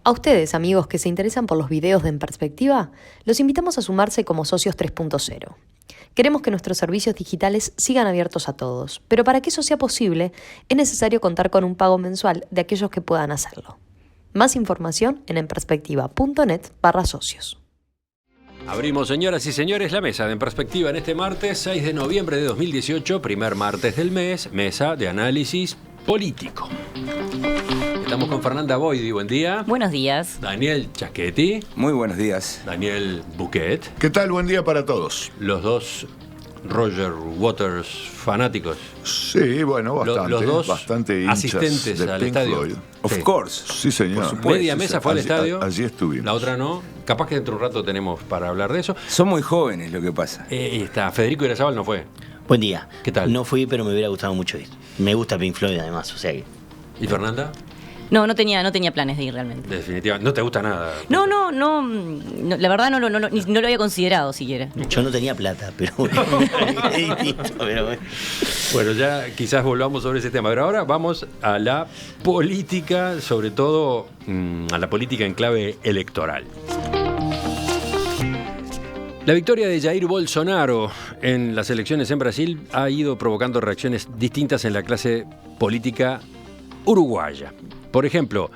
A ustedes, amigos que se interesan por los videos de En Perspectiva, los invitamos a sumarse como socios 3.0. Queremos que nuestros servicios digitales sigan abiertos a todos, pero para que eso sea posible, es necesario contar con un pago mensual de aquellos que puedan hacerlo. Más información en enperspectiva.net/socios. Abrimos, señoras y señores, la mesa de En Perspectiva en este martes 6 de noviembre de 2018, primer martes del mes, mesa de análisis político. Estamos con Fernanda Boidi, buen día. Buenos días. Daniel Chaschetti. Muy buenos días. Daniel Buquet. ¿Qué tal? Buen día para todos. Los dos Roger Waters fanáticos. Sí, bueno, bastante. Los dos bastante hinchas asistentes de al Pink estadio. Floyd. Of course. Sí, señor. Por supuesto. Media mesa fue al estadio. Allí estuvimos. La otra no. Capaz que dentro de un rato tenemos para hablar de eso. Son muy jóvenes lo que pasa. Está Federico Irazábal, no fue. Buen día. ¿Qué tal? No fui, pero me hubiera gustado mucho ir. Me gusta Pink Floyd además, o sea que... ¿Y Fernanda? No tenía planes de ir realmente. Definitivamente. No te gusta nada. No, la verdad no lo había considerado siquiera. Yo no tenía plata, pero bueno, es distinto, pero bueno. Bueno, ya quizás volvamos sobre ese tema, pero ahora vamos a la política, sobre todo a la política en clave electoral. La victoria de Jair Bolsonaro en las elecciones en Brasil ha ido provocando reacciones distintas en la clase política uruguaya. Por ejemplo,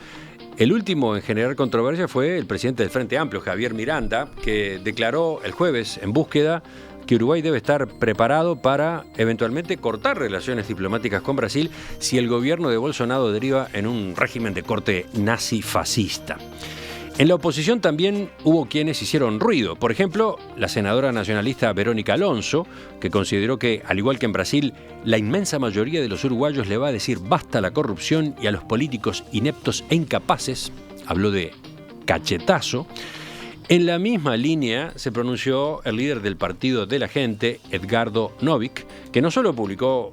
el último en generar controversia fue el presidente del Frente Amplio, Javier Miranda, que declaró el jueves en Búsqueda que Uruguay debe estar preparado para eventualmente cortar relaciones diplomáticas con Brasil si el gobierno de Bolsonaro deriva en un régimen de corte nazi-fascista. En la oposición también hubo quienes hicieron ruido. Por ejemplo, la senadora nacionalista Verónica Alonso, que consideró que, al igual que en Brasil, la inmensa mayoría de los uruguayos le va a decir basta a la corrupción y a los políticos ineptos e incapaces. Habló de cachetazo. En la misma línea se pronunció el líder del Partido de la Gente, Edgardo Novick, que no solo publicó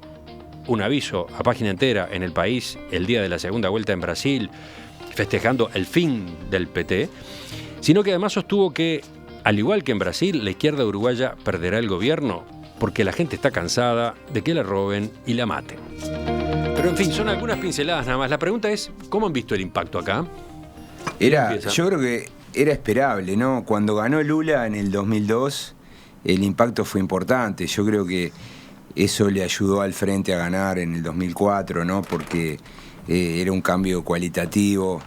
un aviso a página entera en El País el día de la segunda vuelta en Brasil, festejando el fin del PT, sino que además sostuvo que, al igual que en Brasil, la izquierda uruguaya perderá el gobierno porque la gente está cansada de que la roben y la maten. Pero en fin, son algunas pinceladas nada más. La pregunta es, ¿cómo han visto el impacto acá? Yo creo que era esperable, ¿no? Cuando ganó Lula en el 2002, el impacto fue importante. Yo creo que eso le ayudó al Frente a ganar en el 2004, ¿no? Porque era un cambio cualitativo,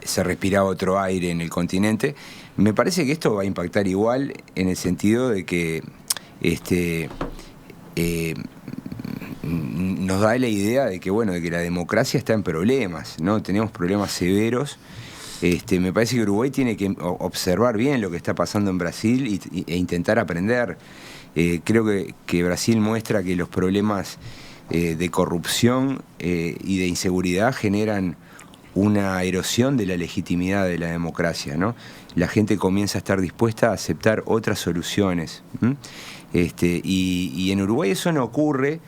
se respiraba otro aire en el continente. Me parece que esto va a impactar igual en el sentido de que nos da la idea de que, bueno, de que la democracia está en problemas, ¿no? Tenemos problemas severos. Me parece que Uruguay tiene que observar bien lo que está pasando en Brasil e intentar aprender. Creo que Brasil muestra que los problemas de corrupción y de inseguridad generan una erosión de la legitimidad de la democracia, ¿no? La gente comienza a estar dispuesta a aceptar otras soluciones. Y en Uruguay eso no ocurre,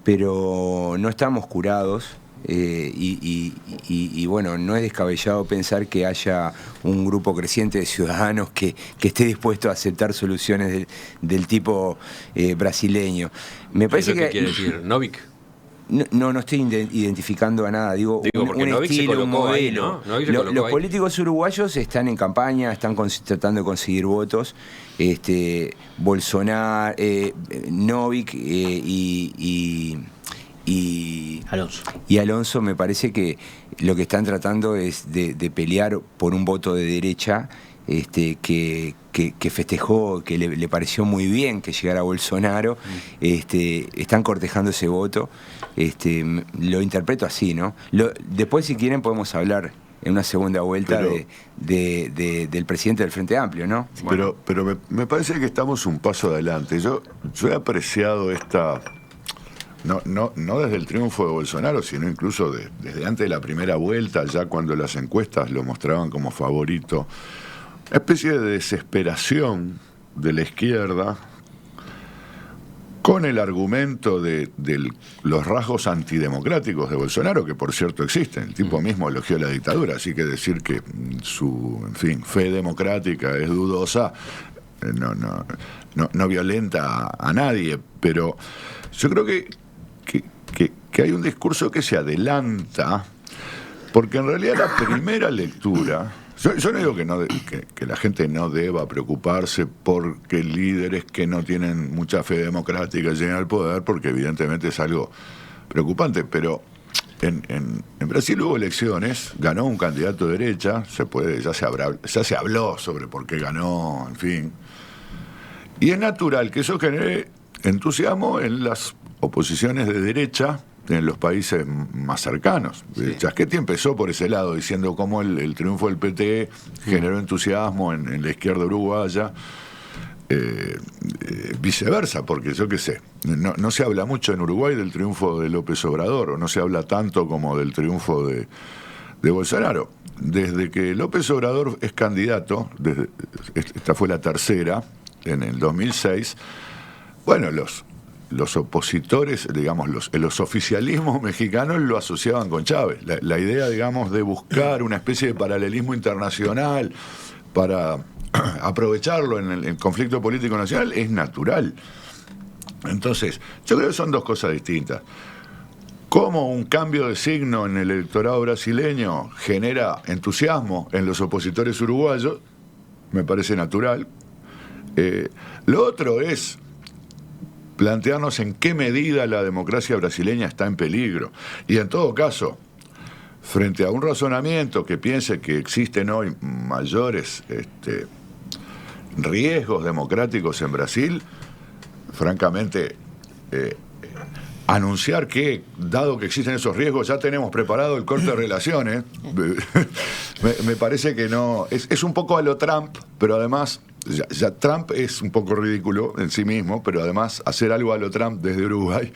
pero no estamos curados. Y bueno, no es descabellado pensar que haya un grupo creciente de ciudadanos que esté dispuesto a aceptar soluciones del tipo brasileño. Me parece ¿Qué quiere decir? ¿Novick? No estoy identificando a nada, digo un estilo, un modelo. Ahí, ¿no? Los políticos uruguayos están en campaña, están tratando de conseguir votos. Bolsonaro, Novick y Alonso, me parece que lo que están tratando es de pelear por un voto de derecha que festejó, que le pareció muy bien que llegara Bolsonaro. Están cortejando ese voto. Lo interpreto así, ¿no? Después, si quieren, podemos hablar en una segunda vuelta del presidente del Frente Amplio, ¿no? Bueno. Pero me parece que estamos un paso adelante. Yo he apreciado esta... No desde el triunfo de Bolsonaro, sino incluso desde antes de la primera vuelta, ya cuando las encuestas lo mostraban como favorito, una especie de desesperación de la izquierda con el argumento de los rasgos antidemocráticos de Bolsonaro, que por cierto existen. El tipo mismo elogió la dictadura, así que decir que su fe democrática es dudosa no violenta a nadie, pero yo creo que hay un discurso que se adelanta Porque en realidad la primera lectura, yo no digo que la gente no deba preocuparse porque líderes que no tienen mucha fe democrática lleguen al poder, porque evidentemente es algo preocupante, pero en Brasil hubo elecciones, ganó un candidato de derecha, ya se habló sobre por qué ganó, en fin. Y es natural que eso genere entusiasmo en las oposiciones de derecha en los países más cercanos. Sí. Schiaretti empezó por ese lado, diciendo cómo el triunfo del PT generó entusiasmo en la izquierda uruguaya. Viceversa, porque yo qué sé, no se habla mucho en Uruguay del triunfo de López Obrador, o no se habla tanto como del triunfo de Bolsonaro. Desde que López Obrador es candidato, esta fue la tercera, en el 2006, bueno, los opositores, digamos, los oficialismos mexicanos lo asociaban con Chávez. La idea, digamos, de buscar una especie de paralelismo internacional para aprovecharlo en el conflicto político nacional es natural. Entonces, yo creo que son dos cosas distintas. Cómo un cambio de signo en el electorado brasileño genera entusiasmo en los opositores uruguayos, me parece natural. Lo otro es plantearnos en qué medida la democracia brasileña está en peligro. Y en todo caso, frente a un razonamiento que piense que existen hoy mayores riesgos democráticos en Brasil, francamente, anunciar que, dado que existen esos riesgos, ya tenemos preparado el corte de relaciones, me parece que no. Es un poco a lo Trump, pero además, ya Trump es un poco ridículo en sí mismo, pero además hacer algo a lo Trump desde Uruguay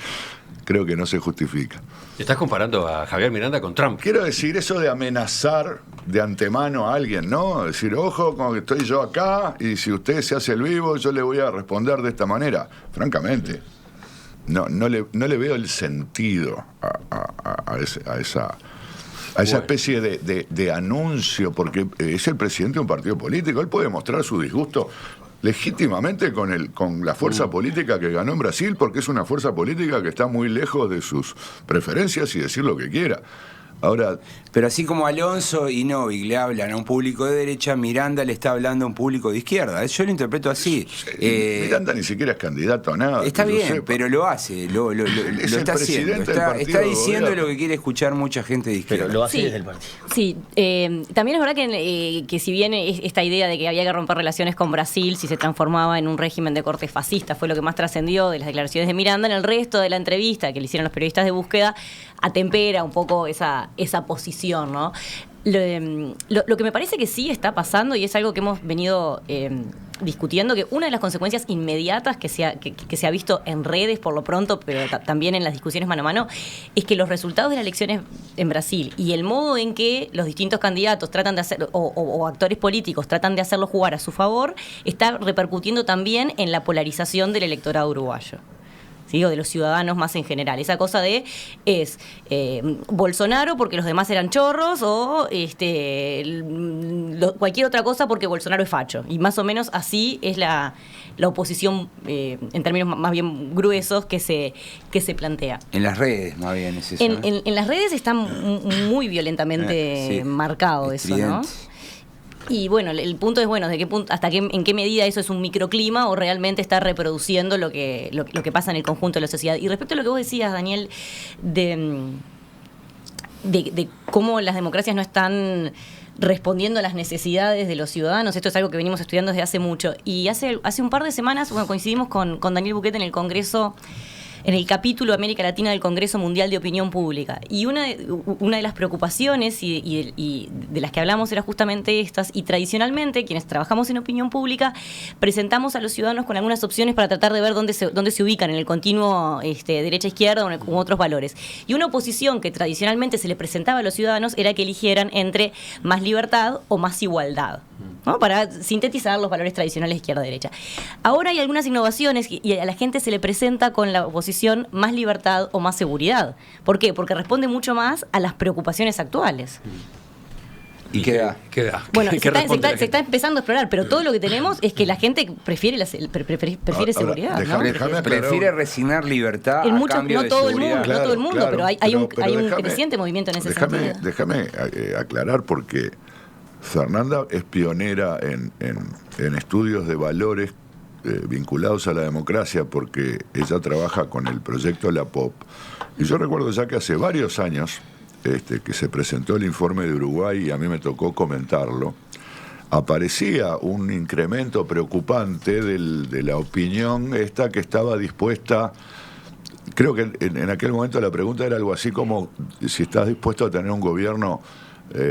creo que no se justifica. ¿Estás comparando a Javier Miranda con Trump? Quiero decir, eso de amenazar de antemano a alguien, ¿no? Decir, ojo, como que estoy yo acá y si usted se hace el vivo, yo le voy a responder de esta manera. Francamente, no le veo el sentido a esa especie de anuncio, porque es el presidente de un partido político. Él puede mostrar su disgusto legítimamente con la fuerza política que ganó en Brasil, porque es una fuerza política que está muy lejos de sus preferencias y decir lo que quiera. Ahora, pero así como Alonso y Novik le hablan a un público de derecha, Miranda le está hablando a un público de izquierda. Yo lo interpreto así. Miranda ni siquiera es candidato a nada. Está bien, pero lo hace, lo está haciendo. Está diciendo lo que quiere escuchar mucha gente de izquierda. Pero lo hace desde el partido. Sí, también es verdad que si bien esta idea de que había que romper relaciones con Brasil si se transformaba en un régimen de corte fascista fue lo que más trascendió de las declaraciones de Miranda, en el resto de la entrevista que le hicieron los periodistas de búsqueda atempera un poco esa posición, ¿no? Lo que me parece que sí está pasando, y es algo que hemos venido discutiendo, que una de las consecuencias inmediatas que se ha visto en redes por lo pronto, pero también en las discusiones mano a mano, es que los resultados de las elecciones en Brasil y el modo en que los distintos candidatos tratan de hacer, o actores políticos tratan de hacerlo jugar a su favor, está repercutiendo también en la polarización del electorado uruguayo. ¿Sí? O de los ciudadanos más en general. Esa cosa de Bolsonaro porque los demás eran chorros o cualquier otra cosa porque Bolsonaro es facho. Y más o menos así es la oposición en términos más bien gruesos que se plantea. En las redes más bien es eso. En las redes está muy violentamente marcado eso, ¿no? Y bueno, el punto es, ¿de qué punto, en qué medida eso es un microclima o realmente está reproduciendo lo que pasa en el conjunto de la sociedad? Y respecto a lo que vos decías, Daniel, de cómo las democracias no están respondiendo a las necesidades de los ciudadanos, esto es algo que venimos estudiando desde hace mucho. Y hace un par de semanas coincidimos con Daniel Buquet en el Congreso, en el capítulo América Latina del Congreso Mundial de Opinión Pública. Y una de las preocupaciones y de las que hablamos era justamente estas, y tradicionalmente quienes trabajamos en opinión pública presentamos a los ciudadanos con algunas opciones para tratar de ver dónde se ubican en el continuo derecha-izquierda o con otros valores. Y una oposición que tradicionalmente se le presentaba a los ciudadanos era que eligieran entre más libertad o más igualdad, ¿no? Para sintetizar los valores tradicionales izquierda-derecha. Ahora hay algunas innovaciones y a la gente se le presenta con la oposición más libertad o más seguridad. ¿Por qué? Porque responde mucho más a las preocupaciones actuales. ¿Y qué da? ¿Qué da? Bueno, ¿Qué responde la se está gente? empezando a explorar, pero todo lo que tenemos es que la gente prefiere Ahora, seguridad, ¿no? déjame aclarar. Prefiere resignar libertad En a muchos, cambio no de todo el seguridad. mundo, no todo el mundo, pero hay un déjame- creciente movimiento en ese sentido. Déjame aclarar porque Fernanda es pionera en estudios de valores vinculados a la democracia, porque ella trabaja con el proyecto La Pop. Y yo recuerdo ya que hace varios años que se presentó el informe de Uruguay y a mí me tocó comentarlo, aparecía un incremento preocupante de la opinión esta que estaba dispuesta. Creo que en aquel momento la pregunta era algo así como si estás dispuesto a tener un gobierno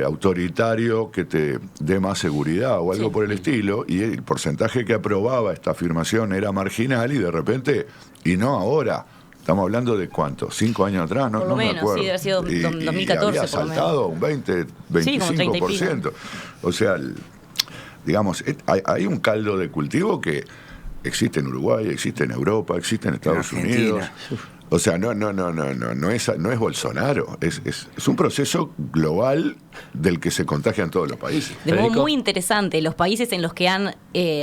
autoritario que te dé más seguridad o algo por el estilo, y el porcentaje que aprobaba esta afirmación era marginal, y de repente, y no ahora, estamos hablando de ¿cuánto? 5 años atrás, no, Por lo no me menos, acuerdo. sí, debe haber sido Y 2014 había por lo menos. saltado un 20, Sí, como 30 y 25%. O sea, digamos, hay un caldo de cultivo que existe en Uruguay, existe en Europa, existe en Estados Argentina. Unidos. O sea, no es Bolsonaro, es un proceso global del que se contagian todos los países. De modo Federico. muy interesante, los países en los que han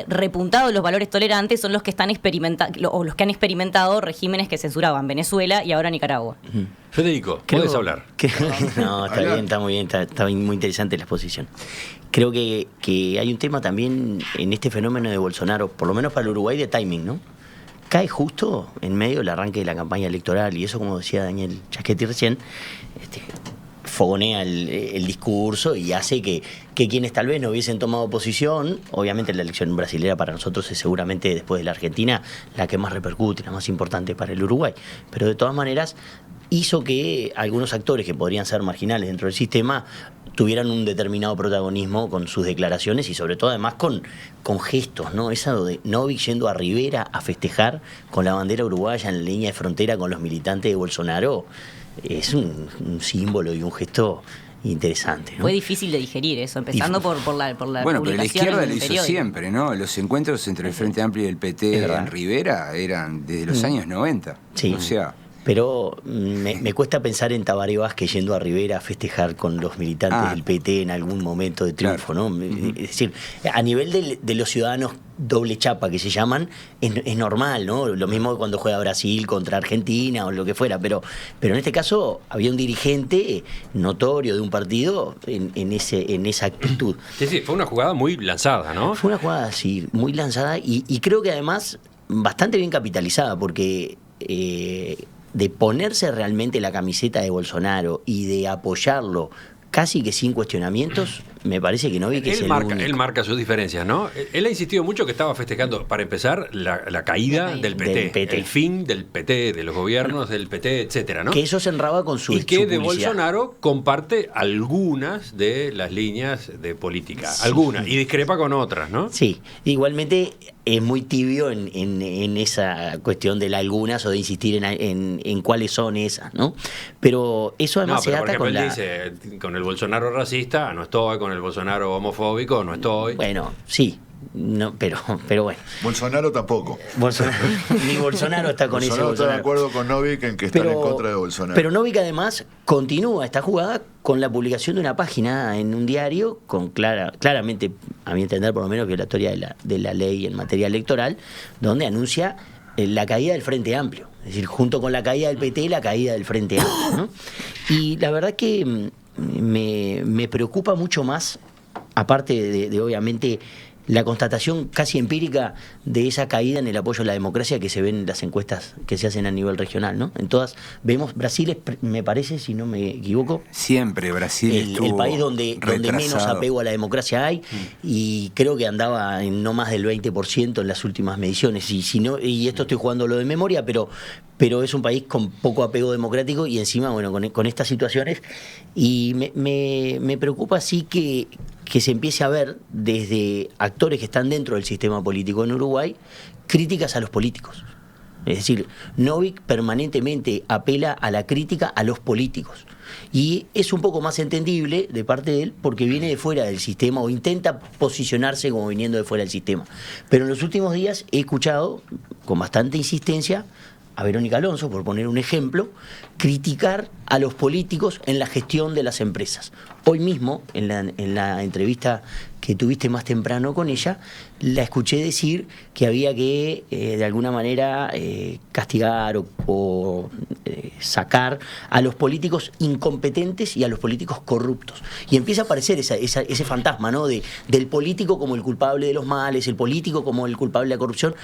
repuntado los valores tolerantes son los que están o los que han experimentado regímenes que censuraban: Venezuela y ahora Nicaragua. Federico, Creo puedes hablar. No, está bien, está muy bien, está muy interesante la exposición. Creo que hay un tema también en este fenómeno de Bolsonaro, por lo menos para el Uruguay, de timing, ¿no? Cae justo en medio del arranque de la campaña electoral, y eso, como decía Daniel Chasquetti recién, fogonea el discurso y hace que quienes tal vez no hubiesen tomado posición, obviamente la elección brasilera para nosotros es seguramente, después de la Argentina, la que más repercute, la más importante para el Uruguay, pero de todas maneras hizo que algunos actores que podrían ser marginales dentro del sistema tuvieran un determinado protagonismo con sus declaraciones, y sobre todo además con gestos, ¿no? Esa de Novick yendo a Rivera a festejar con la bandera uruguaya en la línea de frontera con los militantes de Bolsonaro es un símbolo y un gesto interesante, ¿no? Fue difícil de digerir eso, empezando por la Bueno, pero la publicación izquierda en lo el hizo periódico. siempre, ¿no? Los encuentros entre el Frente Amplio y el Es PT verdad. en Rivera eran desde los años 90. Sí. O sea, Pero me cuesta pensar en Tabaré Vázquez yendo a Rivera a festejar con los militantes del PT en algún momento de triunfo, Claro. ¿no? Es decir, a nivel de los ciudadanos doble chapa que se llaman, es normal, ¿no? Lo mismo que cuando juega Brasil contra Argentina o lo que fuera, pero en este caso había un dirigente notorio de un partido en esa actitud. Sí, sí, fue una jugada muy lanzada, ¿no? Fue una jugada así, muy lanzada, y creo que además bastante bien capitalizada, porque de ponerse realmente la camiseta de Bolsonaro y de apoyarlo casi que sin cuestionamientos, me parece que Novick es el único. Él marca sus diferencias, ¿no? Él ha insistido mucho que estaba festejando, para empezar, la caída del PT, Del PT. el fin del PT, de los gobiernos del PT, etcétera, ¿no? Que eso se enraba con su Y que su de publicidad. Bolsonaro comparte algunas de las líneas de política, algunas, y discrepa con otras, ¿no? Sí, igualmente es muy tibio en esa cuestión de las algunas o de insistir en cuáles son esas, ¿no? Pero eso además No, se pero por ata ejemplo, con él dice, con el Bolsonaro racista no estoy, con el Bolsonaro homofóbico no estoy. Bueno, sí, no, pero bueno. Bolsonaro tampoco. Ni Bolsonaro está con ese Bolsonaro está de Bolsonaro. acuerdo con Novick en que están en contra de Bolsonaro. Pero Novick además continúa esta jugada con la publicación de una página en un diario con claramente, a mi entender, por lo menos violatoria de la ley en materia electoral, donde anuncia la caída del Frente Amplio. Es decir, junto con la caída del PT, la caída del Frente Amplio, ¿no? Y la verdad que me preocupa mucho más, aparte de obviamente la constatación casi empírica de esa caída en el apoyo a la democracia que se ven en las encuestas que se hacen a nivel regional, ¿no? En todas vemos, Brasil es, me parece, si no me equivoco, siempre Brasil el estuvo país donde menos retrasado. apego a la democracia hay, y creo que andaba en no más del 20% en las últimas mediciones, y si no, y esto estoy jugando lo de memoria, pero es un país con poco apego democrático, y encima, bueno, con estas situaciones, y me preocupa sí que se empiece a ver desde actores que están dentro del sistema político en Uruguay críticas a los políticos. Es decir, Novick permanentemente apela a la crítica a los políticos. Y es un poco más entendible de parte de él porque viene de fuera del sistema o intenta posicionarse como viniendo de fuera del sistema. Pero en los últimos días he escuchado con bastante insistencia a Verónica Alonso, por poner un ejemplo, criticar a los políticos en la gestión de las empresas. hoy mismo, en la entrevista que tuviste más temprano con ella, la escuché decir que había que, de alguna manera, castigar o sacar a los políticos incompetentes y a los políticos corruptos. Y empieza a aparecer ese fantasma, ¿no? Del político como el culpable de los males, el político como el culpable de la corrupción.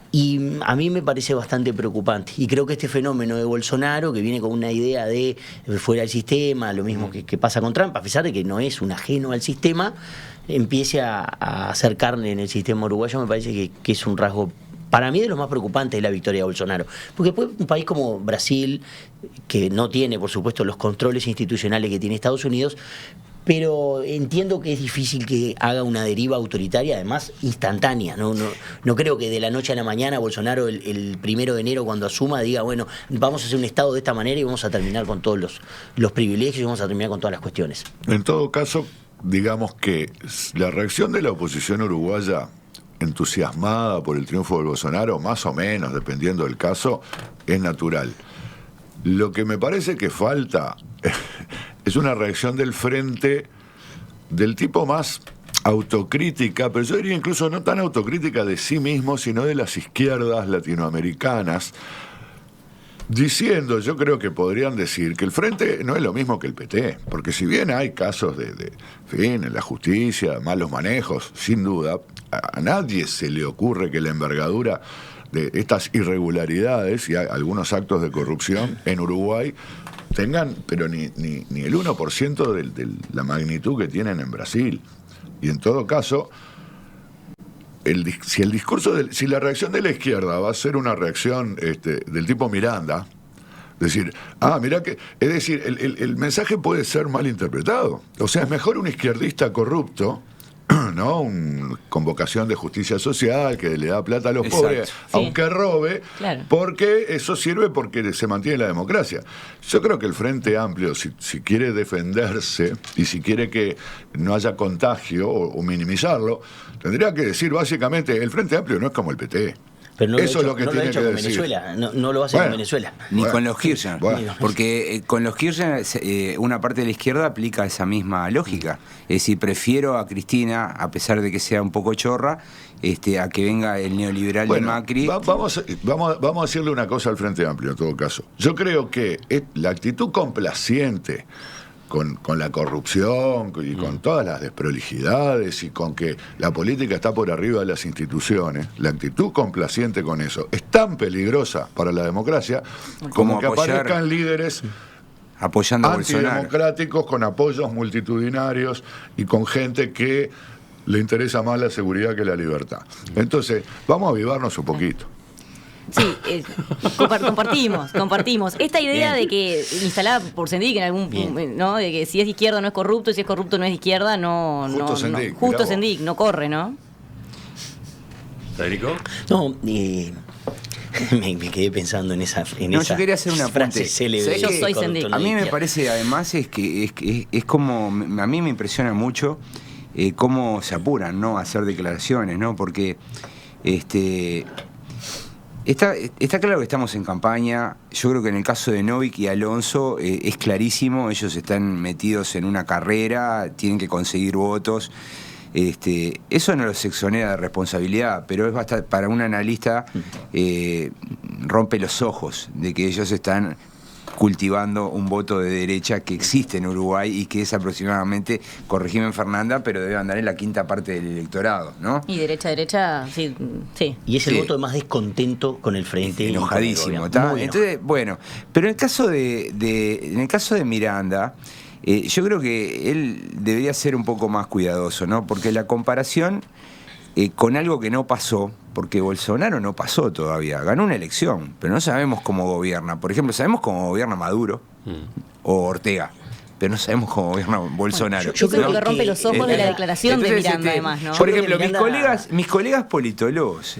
Y a mí me parece bastante preocupante. Y creo que este fenómeno de Bolsonaro, que viene con una idea de fuera del sistema, lo mismo que pasa con Trump, a pesar de que no es un ajeno al sistema, empiece a hacer carne en el sistema uruguayo, me parece que es un rasgo, para mí, de los más preocupantes de la victoria de Bolsonaro. Porque después un país como Brasil, que no tiene, por supuesto, los controles institucionales que tiene Estados Unidos, pero entiendo que es difícil que haga una deriva autoritaria, además instantánea. No creo que de la noche a la mañana Bolsonaro el 1 de enero, cuando asuma, diga, bueno, vamos a hacer un Estado de esta manera y vamos a terminar con todos los privilegios y vamos a terminar con todas las cuestiones. En todo caso, digamos que la reacción de la oposición uruguaya, entusiasmada por el triunfo de Bolsonaro, más o menos, dependiendo del caso, es natural. Lo que me parece que falta es una reacción del frente del tipo más autocrítica, pero yo diría incluso no tan autocrítica de sí mismo, sino de las izquierdas latinoamericanas, diciendo, yo creo que podrían decir que el frente no es lo mismo que el PT, porque si bien hay casos de fin, en la justicia, malos manejos, sin duda, a nadie se le ocurre que la envergadura de estas irregularidades y algunos actos de corrupción en Uruguay tengan, pero ni el 1% de la magnitud que tienen en Brasil. Y en todo caso, si la reacción de la izquierda va a ser una reacción del tipo Miranda, decir, mirá que, es decir, el mensaje puede ser mal interpretado. O sea, es mejor un izquierdista corrupto, ¿no? Con vocación de justicia social, que le da plata a los pobres, aunque robe, claro, porque eso sirve porque se mantiene la democracia. Yo creo que el Frente Amplio, si quiere defenderse y si quiere que no haya contagio o minimizarlo, tendría que decir básicamente, el Frente Amplio no es como el PT. Pero no eso lo es lo que tiene que con decir. Venezuela, no lo hace con Venezuela. Ni con los Kirchner, porque con los Kirchner una parte de la izquierda aplica esa misma lógica. Es decir, prefiero a Cristina, a pesar de que sea un poco chorra, a que venga el neoliberal de Macri. Vamos a decirle una cosa al Frente Amplio, en todo caso. Yo creo que la actitud complaciente con la corrupción y con todas las desprolijidades y con que la política está por arriba de las instituciones, la actitud complaciente con eso es tan peligrosa para la democracia como que aparezcan líderes apoyando a Bolsonaro, antidemocráticos con apoyos multitudinarios y con gente que le interesa más la seguridad que la libertad. Entonces, vamos a avivarnos un poquito. Sí, compartimos. Esta idea de que, instalada por Sendik en algún punto, ¿no? De que si es de izquierda no es corrupto, y si es corrupto no es de izquierda, justo Sendik, no corre, ¿no? ¿Federico? No, me quedé pensando en esa yo quería hacer una frase célebre. Yo soy Sendik. A mí me parece, además, es como, a mí me impresiona mucho cómo se apuran, ¿no?, a hacer declaraciones, ¿no? Porque Está claro que estamos en campaña. Yo creo que en el caso de Novik y Alonso es clarísimo. Ellos están metidos en una carrera, tienen que conseguir votos. Eso no los exonera de responsabilidad, pero es bastante, para un analista rompe los ojos de que ellos están cultivando un voto de derecha que existe en Uruguay y que es aproximadamente, corregime en Fernanda, pero debe andar en la quinta parte del electorado, ¿no? Y derecha, sí. Y es el voto de más descontento con el frente. Enojadísimo, ¿está? Entonces, bueno, pero en el caso de Miranda, yo creo que él debería ser un poco más cuidadoso, ¿no? Porque la comparación con algo que no pasó, porque Bolsonaro no pasó todavía, ganó una elección, pero no sabemos cómo gobierna. Por ejemplo, sabemos cómo gobierna Maduro o Ortega, pero no sabemos cómo gobierna Bolsonaro. Yo creo que rompe los ojos de la declaración de Miranda, además, ¿no? Por ejemplo, mis colegas politólogos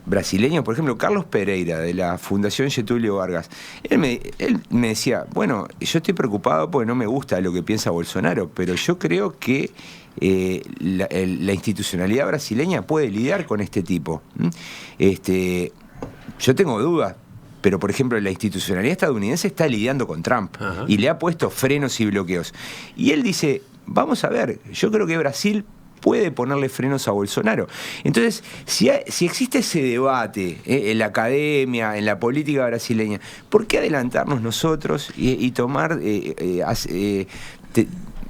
brasileños, por ejemplo, Carlos Pereira, de la Fundación Getúlio Vargas, él me decía, bueno, yo estoy preocupado porque no me gusta lo que piensa Bolsonaro, pero yo creo que la institucionalidad brasileña puede lidiar con este tipo. Yo tengo dudas, pero por ejemplo la institucionalidad estadounidense está lidiando con Trump y le ha puesto frenos y bloqueos. Y él dice, vamos a ver, yo creo que Brasil puede ponerle frenos a Bolsonaro. Entonces, si existe ese debate en la academia, en la política brasileña, ¿por qué adelantarnos nosotros y tomar,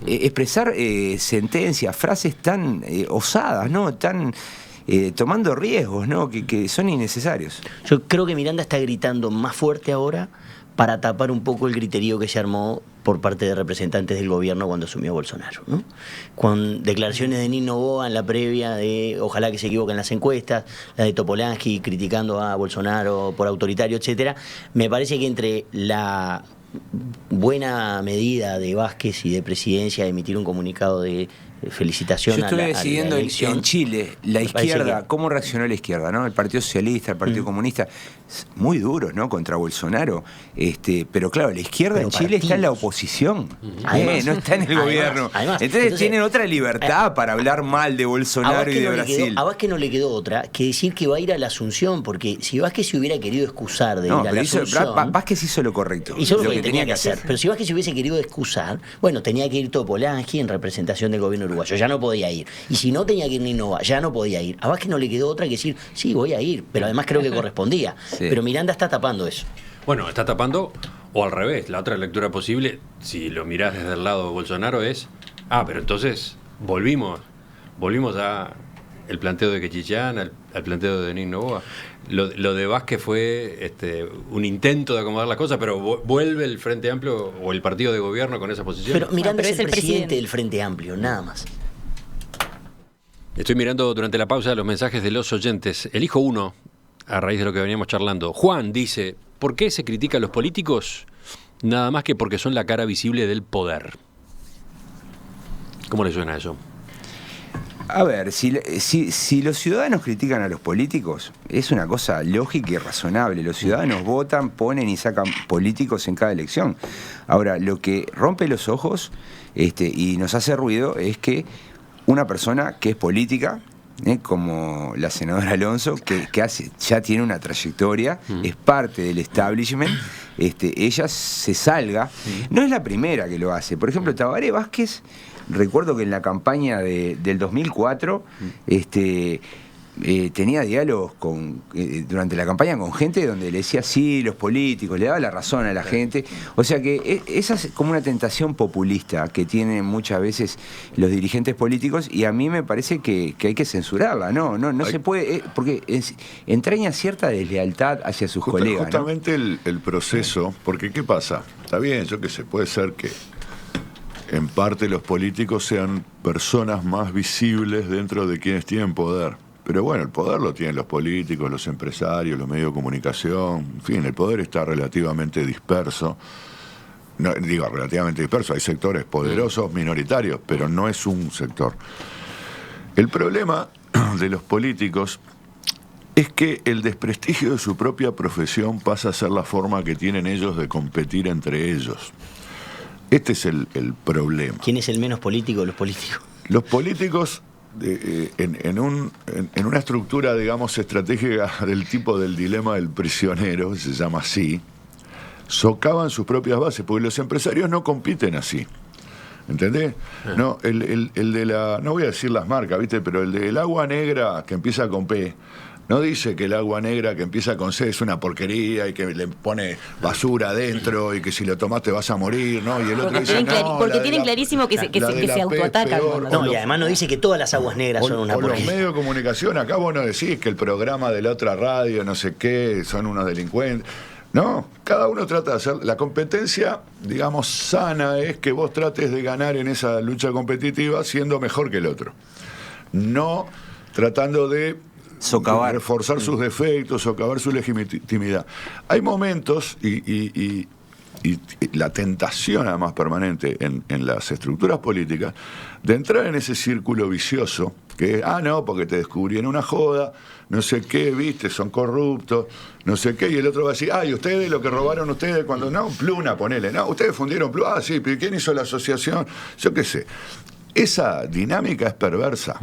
expresar sentencias, frases tan osadas, ¿no? Tan tomando riesgos, ¿no? Que son innecesarios? Yo creo que Miranda está gritando más fuerte ahora para tapar un poco el griterío que se armó por parte de representantes del gobierno cuando asumió Bolsonaro, ¿no? Con declaraciones de Nino Noboa en la previa de ojalá que se equivoquen las encuestas, la de Topolansky criticando a Bolsonaro por autoritario, etcétera. Me parece que entre la buena medida de Vázquez y de Presidencia de emitir un comunicado de felicitación Yo estuve a la decidiendo elección, en Chile, la izquierda, cómo reaccionó la izquierda, ¿no? El Partido Socialista, el Partido Comunista, muy duros, ¿no? Contra Bolsonaro. Pero claro, la izquierda en Chile está en la oposición, Además, no está en el gobierno. Entonces tienen otra libertad para hablar mal de Bolsonaro y de Brasil. A Vázquez no le quedó otra que decir que va a ir a la Asunción, porque si Vázquez se hubiera querido excusar de ir a la Asunción... Vázquez hizo lo correcto. Hizo lo que tenía que hacer. Pero si Vázquez se hubiese querido excusar, bueno, tenía que ir Topolansky en representación del gobierno uruguayo, ya no podía ir. Y si no tenía que ir Nino Noboa, ya no podía ir. A Vázquez no le quedó otra que decir, sí, voy a ir, pero además creo que correspondía. Sí. Pero Miranda está tapando eso. Bueno, está tapando, o al revés, la otra lectura posible, si lo mirás desde el lado de Bolsonaro, es, pero entonces volvimos a el planteo de Quechichán, al planteo de Nino Noboa. Lo de Vázquez fue un intento de acomodar las cosas, pero vuelve el Frente Amplio o el partido de gobierno con esa posición. Pero Miranda es el presidente del Frente Amplio, nada más. Estoy mirando durante la pausa los mensajes de los oyentes. Elijo uno, a raíz de lo que veníamos charlando. Juan dice, ¿por qué se critica a los políticos? Nada más que porque son la cara visible del poder. ¿Cómo le suena eso? A ver, si los ciudadanos critican a los políticos, es una cosa lógica y razonable. Los ciudadanos votan, ponen y sacan políticos en cada elección. Ahora, lo que rompe los ojos y nos hace ruido es que una persona que es política, como la senadora Alonso, que ya tiene una trayectoria, es parte del establishment, ella se salga. No es la primera que lo hace. Por ejemplo, Tabaré Vázquez, recuerdo que en la campaña del 2004 tenía diálogos durante la campaña con gente donde le decía sí, los políticos, le daba la razón a la gente. O sea que esa es como una tentación populista que tienen muchas veces los dirigentes políticos, y a mí me parece que hay que censurarla. No se puede, porque entraña cierta deslealtad hacia sus colegas. Justamente, ¿no? el proceso, porque ¿qué pasa? Está bien, yo qué sé, puede ser que en parte los políticos sean personas más visibles dentro de quienes tienen poder. Pero bueno, el poder lo tienen los políticos, los empresarios, los medios de comunicación. En fin, el poder está relativamente disperso. No, digo, relativamente disperso. Hay sectores poderosos, minoritarios, pero no es un sector. El problema de los políticos es que el desprestigio de su propia profesión pasa a ser la forma que tienen ellos de competir entre ellos. Este es el problema. ¿Quién es el menos político de los políticos? Los políticos, en una estructura, digamos, estratégica del tipo del dilema del prisionero, se llama así, socavan sus propias bases, porque los empresarios no compiten así. ¿Entendés? No, el de la, no voy a decir las marcas, ¿viste? Pero el del agua negra que empieza con P, no dice que el agua negra que empieza con C es una porquería y que le pone basura adentro y que si lo tomaste vas a morir, ¿no? Y el otro dice, no, porque tienen clarísimo que se autoatacan. No, y además no dice que todas las aguas negras son una porquería. Los medios de comunicación, acá vos no decís que el programa de la otra radio, no sé qué, son unos delincuentes. No, cada uno trata de hacer. La competencia, digamos, sana es que vos trates de ganar en esa lucha competitiva siendo mejor que el otro. No tratando de socavar, reforzar sus defectos, socavar su legitimidad. Hay momentos y la tentación además permanente en las estructuras políticas de entrar en ese círculo vicioso que es, no, porque te descubrieron una joda, no sé qué, viste, son corruptos, no sé qué, y el otro va a decir, y ustedes lo que robaron ustedes cuando, no, Pluna, ponele, no, ustedes fundieron Pluna, sí, pero ¿quién hizo la asociación? Yo qué sé. Esa dinámica es perversa.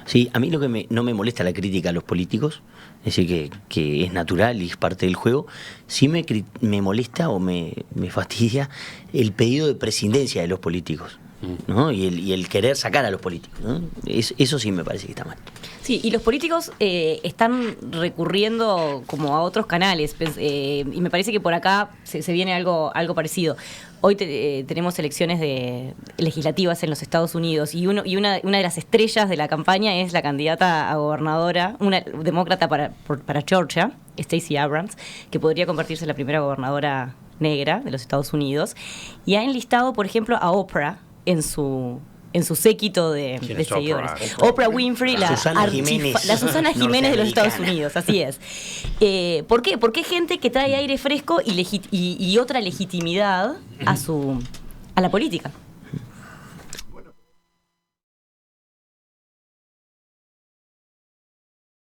Sí, a mí lo que no me molesta la crítica a los políticos, es decir, que es natural y es parte del juego. Sí me molesta o me fastidia el pedido de prescindencia de los políticos, ¿no? Y el querer sacar a los políticos, ¿no? Eso sí me parece que está mal. Sí, y los políticos están recurriendo como a otros canales, y me parece que por acá se viene algo parecido. Hoy tenemos elecciones legislativas en los Estados Unidos y una de las estrellas de la campaña es la candidata a gobernadora, una demócrata para Georgia, Stacey Abrams, que podría convertirse en la primera gobernadora negra de los Estados Unidos, y ha enlistado, por ejemplo, a Oprah en su séquito de seguidores. Oprah Winfrey, la Susana Jiménez de los Estados Unidos, así es. ¿Por qué? Porque es gente que trae aire fresco y otra legitimidad a la política.